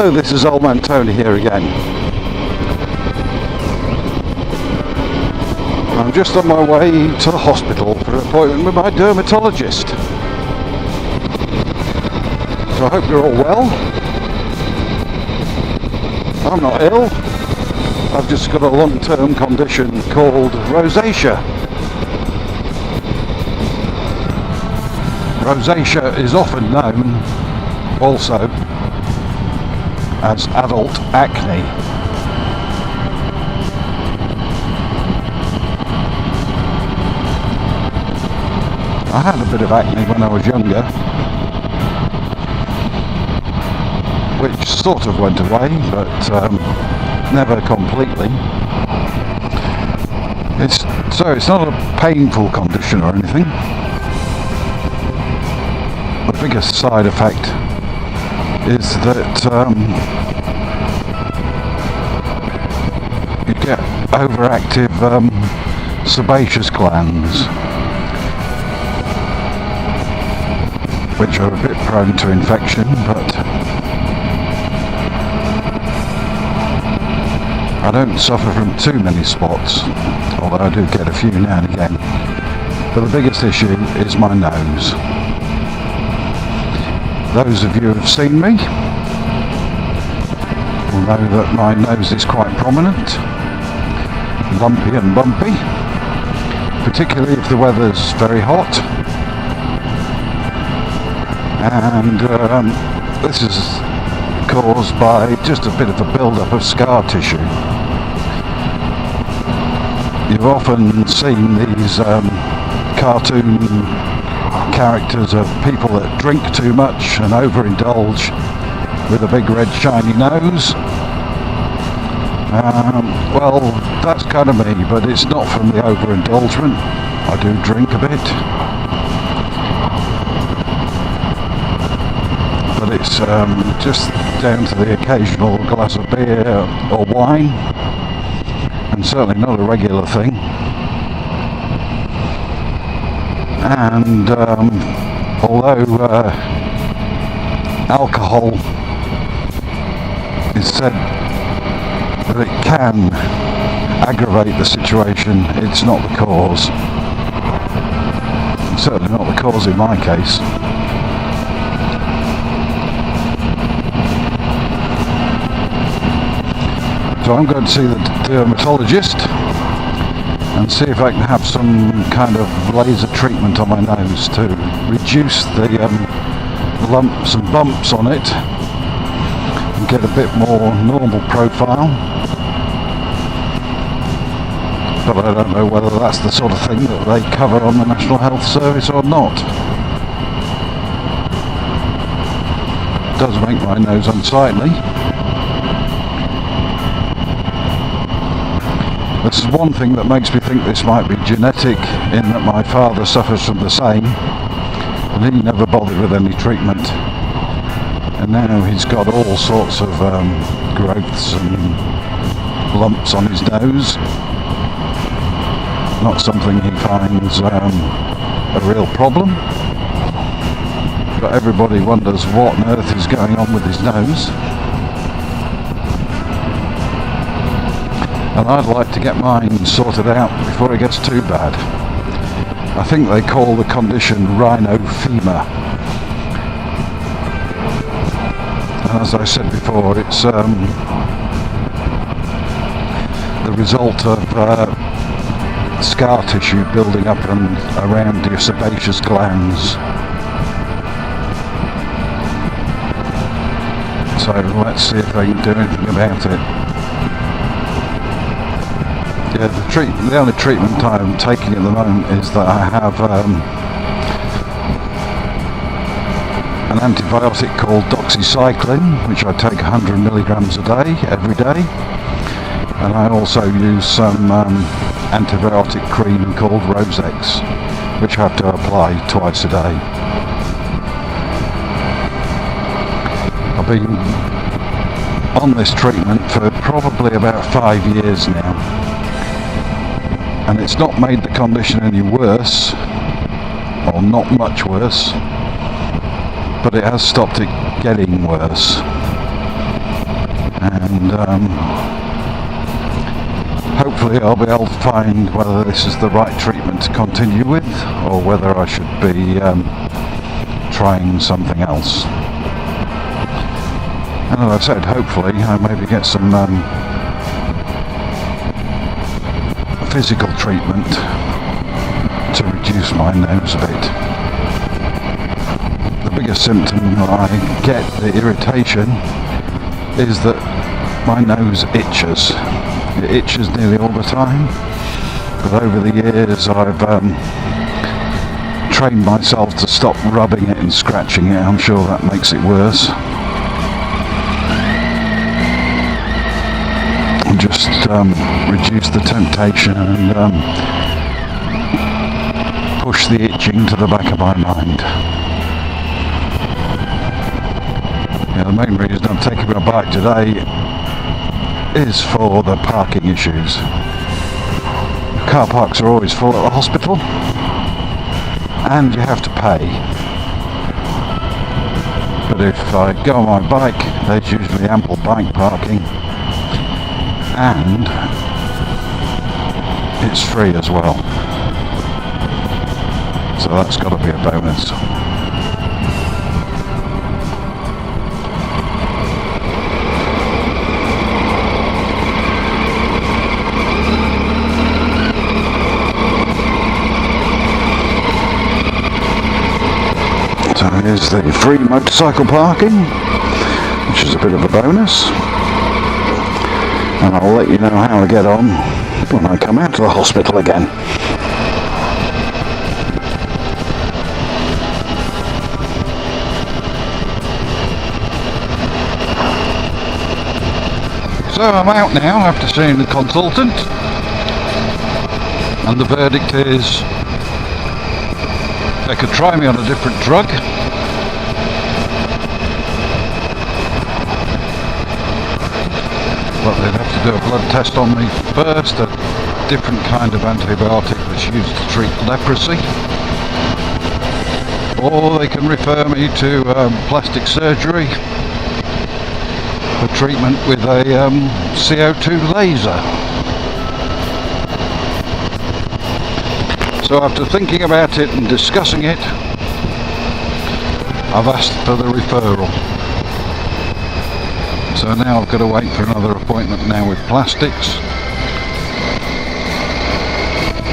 Hello, this is Old Man Tony here again. I'm just on my way to the hospital for an appointment with my dermatologist. So I hope you're all well. I'm not ill. I've just got a long-term condition called Rosacea. Rosacea is often known also as adult acne. I had a bit of acne when I was younger, which sort of went away, but never completely. It's not a painful condition or anything. The biggest side effect is that you get overactive sebaceous glands, which are a bit prone to infection, but I don't suffer from too many spots, although I do get a few now and again. But the biggest issue is my nose. Those of you who have seen me will know that my nose is quite prominent, lumpy and bumpy, particularly if the weather's very hot. And this is caused by just a bit of a build-up of scar tissue. You've often seen these cartoon characters of people that drink too much and overindulge with a big red shiny nose. Well, that's kind of me, but it's not from the overindulgence. I do drink a bit, but it's just down to the occasional glass of beer or wine, and certainly not a regular thing. And although alcohol is said that it can aggravate the situation, it's not the cause. It's certainly not the cause in my case. So I'm going to see the dermatologist and see if I can have some kind of laser treatment on my nose to reduce the lumps and bumps on it and get a bit more normal profile. But I don't know whether that's the sort of thing that they cover on the National Health Service or not. It does make my nose unsightly. This is one thing that makes me think this might be genetic, in that my father suffers from the same, and he never bothered with any treatment. And now he's got all sorts of growths and lumps on his nose. Not something he finds a real problem, but everybody wonders what on earth is going on with his nose. And I'd like to get mine sorted out before it gets too bad. I think they call the condition rhinophyma. And as I said before, it's the result of scar tissue building up and around your sebaceous glands. So let's see if they can do anything about it. Yeah, the only treatment I'm taking at the moment is that I have an antibiotic called doxycycline, which I take 100 milligrams a day, every day. And I also use some antibiotic cream called Rosacea, which I have to apply twice a day. I've been on this treatment for probably about 5 years now. And it's not made the condition any worse, or not much worse, but it has stopped it getting worse. and hopefully I'll be able to find whether this is the right treatment to continue with, or whether I should be trying something else. And as I said, hopefully I maybe get some physical treatment to reduce my nose a bit. The biggest symptom that I get, the irritation, is that my nose itches. It itches nearly all the time, but over the years I've trained myself to stop rubbing it and scratching it. I'm sure that makes it worse. And just reduce the temptation and push the itching to the back of my mind. Yeah, the main reason I'm taking my bike today is for the parking issues. Car parks are always full at the hospital, and you have to pay. But if I go on my bike, there's usually ample bike parking, and it's free as well. So that's got to be a bonus. So here's the free motorcycle parking, which is a bit of a bonus. And I'll let you know how I get on when I come out of the hospital again. So I'm out now after seeing the consultant, and the verdict is they could try me on a different drug, but they'd have to do a blood test on me first, a different kind of antibiotic that's used to treat leprosy, or they can refer me to plastic surgery for treatment with a CO2 laser. So after thinking about it and discussing it, I've asked for the referral. So now I've got to wait for another appointment now with plastics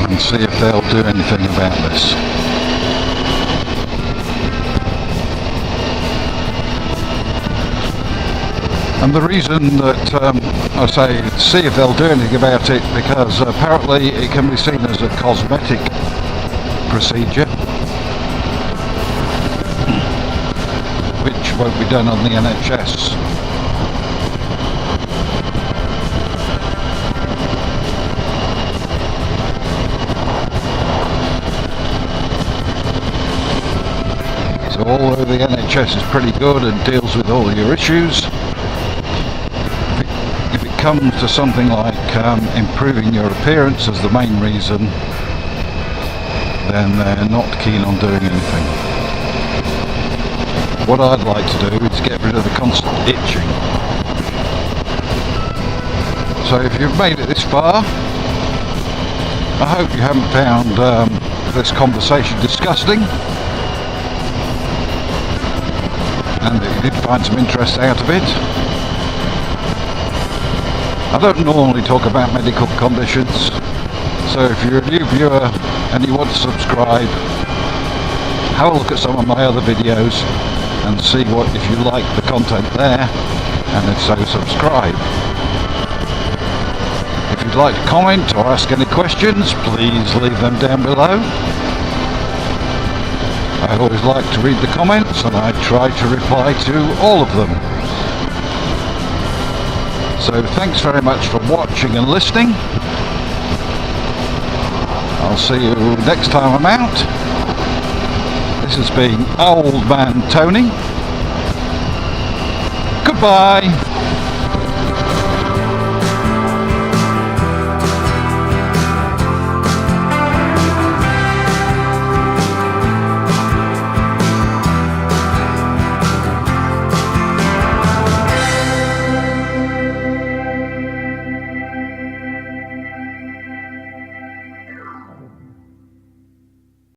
and see if they'll do anything about this. And the reason that I say see if they'll do anything about it, because apparently it can be seen as a cosmetic procedure, which won't be done on the NHS. So although the NHS is pretty good and deals with all your issues, if it comes to something like improving your appearance as the main reason, then they're not keen on doing anything. What I'd like to do is get rid of the constant itching. So if you've made it this far, I hope you haven't found this conversation disgusting, and that you did find some interest out of it. I don't normally talk about medical conditions, so if you're a new viewer and you want to subscribe, have a look at some of my other videos and see what, if you like the content there, and if so, subscribe. If you'd like to comment or ask any questions, please leave them down below. I always like to read the comments, and I try to reply to all of them. So thanks very much for watching and listening. I'll see you next time I'm out. This has been Old Man Tony. Goodbye.